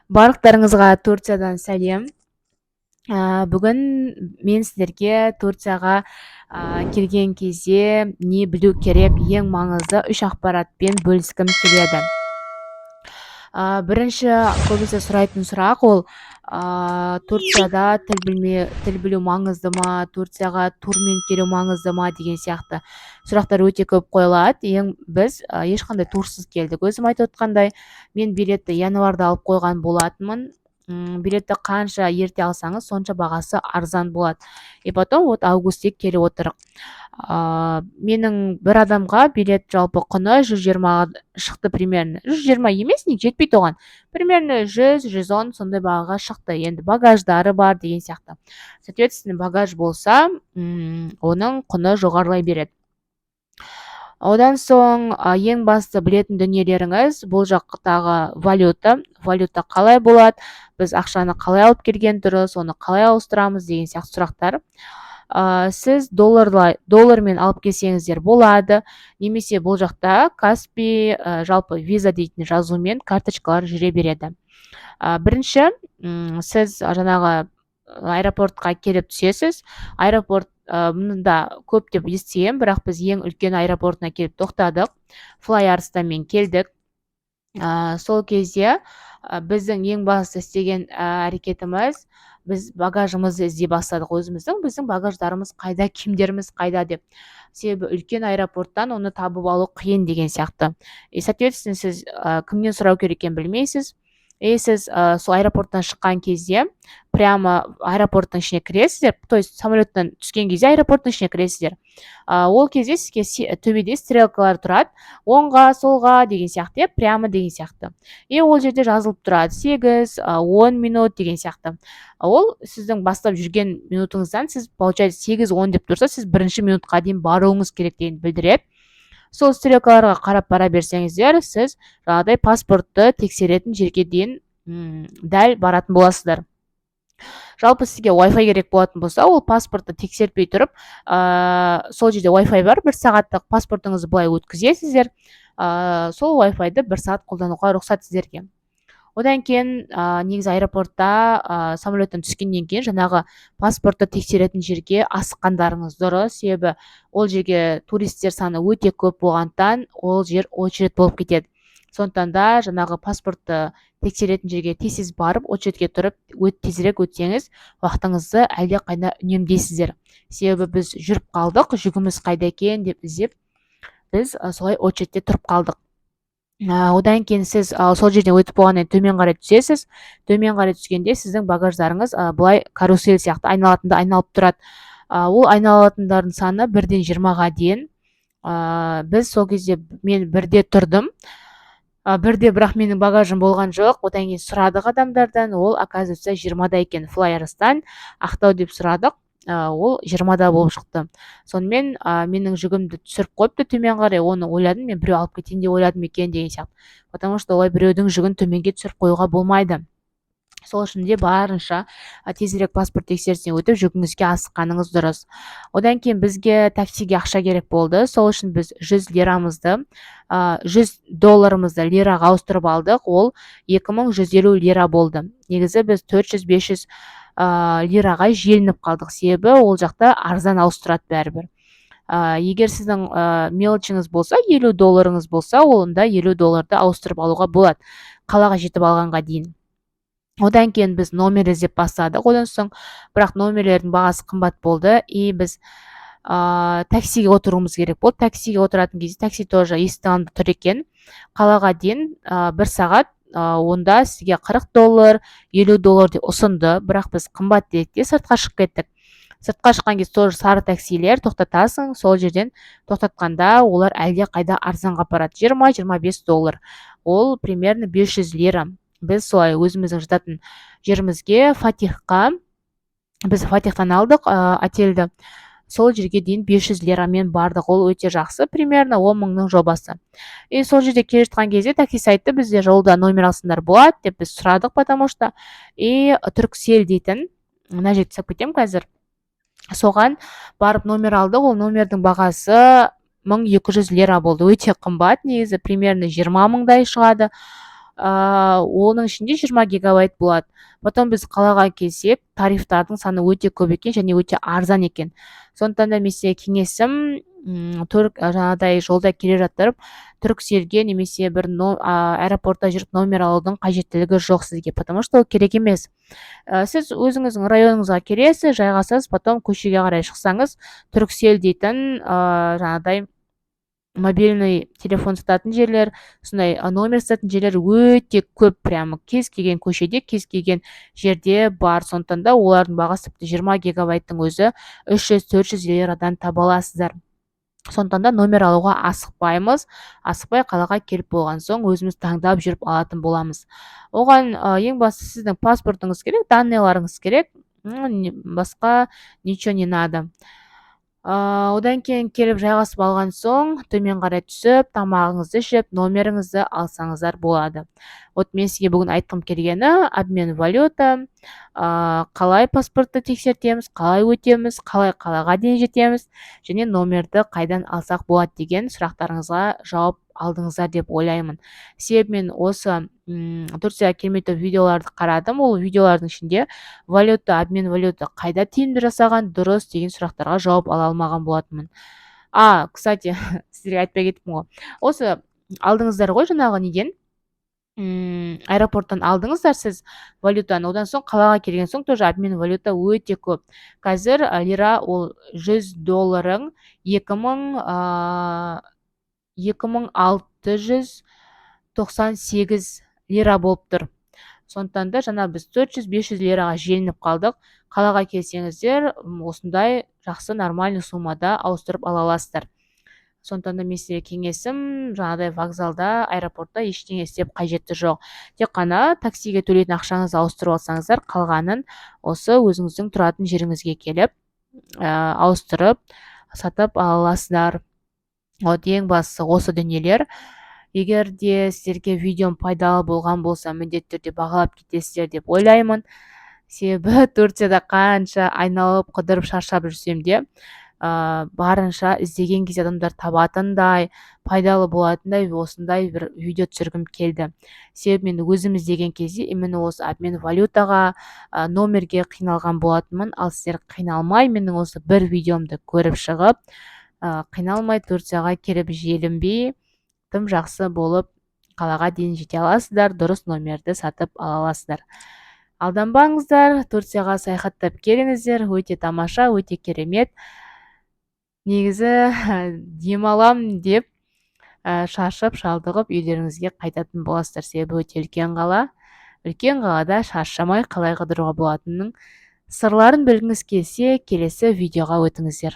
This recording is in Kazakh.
Барлықтарыңызға Турциядан сәлем. Бүгін мен сіздерге Турцияға келген кезде не білу керек, ең маңызды 3 ақпаратпен бөліскім келеді. Бірінші көбісі сұрайтын сұрақ ол Турцияда тіл білу маңызды ма, Турцияға турмен келу маңызды ма деген сияқты сұрақтар өте көп қойылады. Біз ешқандай турсыз келдік. Өзім айтып отқандай, мен билетті январда алып қойған болатынмын. Билетті қанша ерте алсаңыз, сонша бағасы арзан болады. И потом вот августте келіп отырық. Менің бір адамға билет жалпы құны 120 шықты примерно. 120 емес, не жетпейді оған. Примерно 100-110 сондай бағаға шықты. Енді багаждары бар деген сияқты. Соответственно, багаж болса, оның құны жоғарылай береді. Одан соң ең басты білетін дүниелеріңіз бұл жақтағы валюта қалай болады, біз ақшаны қалай алып келген дұрыс, оны қалай ауыстырамыз деген сияқты сұрақтар. Сіз доллармен алып келсеңіздер болады, немесе бұл жақта Каспи жалпы виза дейтін жазумен карточкалар жүре береді. Бірінші, сіз жаңағы аэропортқа келіп түсесіз. Аэропорт мұнда көп деп естігем, бірақ біз ең үлкен аэропортына келіп тоқтадық. Флайарстамен келдік. Сол кезде біздің ең басты істеген әрекетіміз, біз багажымызды іздей бастадық өзіміздің. Біздің багаждарымыз қайда, киімдеріміз қайда деп. Себебі үлкен аэропорттан оны табып алу қиын деген сияқты. Соответственно, сіз кімнен сұрау керек екенін білмейсіз. Сіз сол аэропорттан шыққан кезде прямо аэропорттың ішіне кіресіздер, то есть самолеттен түскен кезде аэропорттың ішіне кіресіздер. Ол кезде сізге төбеде стрелкалар тұрады, оңға, солға деген сияқты, прямо деген сияқты. Ол жерде жазылып тұрады 8-10 минут деген сияқты. Ол сіздің бастап жүрген минутыңыздан, сіз получается 8-10 деп тұрса, сіз бірінші минутқа дейін баруыңыз керек деген білдіреді. Сол стрелкаларға қарап бара берсеңіздер, сіз жаңағыдай паспортты тексеретін жерге дейін дәл баратын боласыздар. Жалпы сізге Wi-Fi керек болатын болса, ол паспортты тексертпей тұрып, сол жерде Wi-Fi бар, 1 сағаттық паспортыңызды былай өткізесіздер. Сол Wi-Fi-ды 1 сағат қолдануға рұқсат сіздерге. Одан кейін негізі аэропортта самолеттен түскеннен кейін жаңағы паспортты тексеретін жерге асыққандарыңыз дұрыс, себебі ол жерге туристер саны өте көп болғандықтан ол жер очередь болып кетеді. Сондықтан да жаңағы паспортты тексеретін жерге тез барып, очередьке тұрып, тезірек өтсеңіз, уақытыңызды әлде қайда үнемдейсіздер. Себебі біз жүріп қалдық, жүгіміз қайда екен деп іздеп, біз солай очередьте тұрып қалдық. Одан кейін сіз сол жерден өтіп болғаннан төмен қарай түсесіз. Төмен қарай түскенде сіздің багаждарыңыз былай карусель сияқты айналатында айналып тұрады. Ол айналатындардың саны 1-ден 20-ға дейін. Біз сол кезде мен 1-де тұрдым. 1-де бірақ менің багажым болған жоқ. Одан кейін сұрадық адамдардан, ол оказывается 20-да екен. Флайарстан Ақтау деп сұрадық. Ол 20-да болып шықты. Сонымен менің жүгімді түсіріп қойыпты төмен қарай. Оны ойладым, мен біреу алып кетейін деп ойладым екен деген сияқты. Потому что олай біреудің жүгін төменге түсіріп қоюға болмайды. Сол үшін де барынша тезірек паспорт тексерістен өтіп, жүгіңізге асыққаныңыз дұрыс. Одан кейін бізге таксиге ақша керек болды. Сол үшін біз 100 лирамызды, 100 долларымызды лираға ауыстырып алдық. Ол 2150 лира болды. Негізі біз 400-500 лираға желініп қалдық, себебі ол жақта арзан ауыстырады бәрібір. Егер сіздің мелочіңіз болса, 50 долларыңыз болса, онда 50 долларды ауыстырып алуға болады, қалаға жетіп алғанға дейін. Одан кейін біз номер іздеп бастадық. Одан соң бірақ номерлердің бағасы қымбат болды, и біз таксиге отыруымыз керек болды. Таксиге отыратын кезде такси тоже есіктің тұр екен. Қалаға дейін 1 сағат, онда сізге 40 доллар, 50 доллар деп ұсынды, бірақ біз қымбат дедік те сыртқа шығып кеттік. Сыртқа шыққан кезде тоже сары таксилер тоқтатасың, сол жерден тоқтатқанда олар әлде қайда арзанға апарады. 20-25 доллар. Ол примерно 500 лира. Біз солай өзіміздің жататын жерімізге біз Фатихтан алдық отельді. Сол жерге дейін 500 лирамен бардық. Ол өте жақсы, примерно 10 мыңның жобасы. Сол жерде келе жатқан кезде таксист айтты, бізде жолда номер алсаңдар болады деп біз сұрадық, потому что Turkcell дейтін, мына жерде түсіп кетем қазір. Соған барып номер алдық. Ол номердің бағасы 1200 лира болды. Өте қымбат, негізі примерно 20 мыңдай шығады. оның ішінде 20 гигабайт болады. Потом біз қалаға келсек, тарифтардың саны өте көп екен және өте арзан екен. Сондықтан да мен сізге кеңесім, жаңағыдай жолда келе жатырып Түркселге немесе бір аэропортта жүріп номер алудың қажеттілігі жоқ сізге, потому что ол керек емес. Сіз өзіңіздің районыңызға келесіз, жайғасасыз, потом көшеге қарай шықсаңыз, Түрксел дейтін жаңағыдай мобильный телефон сататын жерлер, сондай номер сататын жерлер өте көп, прямо кез келген көшеде, кез келген жерде бар. Сондықтан да олардың бағасы 20 гигабайттың өзі 300-400 лирадан таба аласыздар. Сондықтан да номер алуға асықпаймыз. Асықпай қалаға келіп болған соң өзіміз таңдап жүріп алатын боламыз. Оған ең бастысы сіздің паспортыңыз керек, данныйларыңыз керек, басқа ничего не надо. Одан кейін келіп жайғасып алған соң, төмен қарай түсіп, тамағыңызды ішіп, номеріңізді алсаңыздар болады. Вот мен сізге бүгін айтқым келгені обмен валюта, қалай паспортты тексертеміз, қалай өтеміз, қалай қалаға дейін жетеміз, және номерді қайдан алсақ болады деген сұрақтарыңызға жауап алдыңыздар деп ойлаймын. Себебі мен осы Турцияға келмей тұрып видеоларды қарадым. Ол видеолардың ішінде валюта, обмен валюта қайда тиімді жасаған дұрыс деген сұрақтарға жауап ала алмаған болатынмын. Кстати, сіздерге айтпай кеттім ғой. Осы алдыңыздар ғой жаңағы неден, аэропорттан алдыңыздар сіз валютаны, одан соң қалаға келген соң тоже обмен валюта өте көп. Қазір лира ол $100 2698 лира болып тұр. Сондықтан да жаңа біз 400-500 лираға желініп қалдық. Қалаға келсеңіздер, осындай жақсы нормальный суммада ауыстырып ала аласыздар. Сондықтан да мен сізге кеңесім, жаңағыдай вокзалда, аэропортта ештеңе істеп қажеті жоқ. Тек қана таксиге төлейтін ақшаңызды ауыстырып алсаңыздар, қалғанын осы өзіңіздің тұратын жеріңізге келіп, ауыстырып, сатып ала аласыздар. Вот ең бастысы осы дүниелер. Егер де сіздерге видеом пайдалы болған болса, міндетті түрде бағалап кетесіздер деп ойлаймын. Себебі Турцияда қанша айналып қыдырып шаршап жүрсем де, барынша іздеген кезде адамдар табатындай, пайдалы болатындай осындай бір видео түсіргім келді. Себебі мен өзім іздеген кезде именно осы обмен валютаға, номерге қиналған болатынмын. Ал сіздер қиналмай, менің осы бір видеомды көріп шығып, қиналмай Турцияға келіп желінбей, тым жақсы болып қалаға дейін жете аласыздар, дұрыс номерді сатып ала аласыздар. Алданбаңыздар, Турцияға саяхаттап келіңіздер, өте тамаша, өте керемет. Негізі демалам деп шаршап шалдығып үйлеріңізге қайтатын боласыздар. Себебі өте үлкен қала. Үлкен қалада шаршамай қалай қыдыруға болатынының сырларын білгіңіз келсе, келесі видеоға өтіңіздер.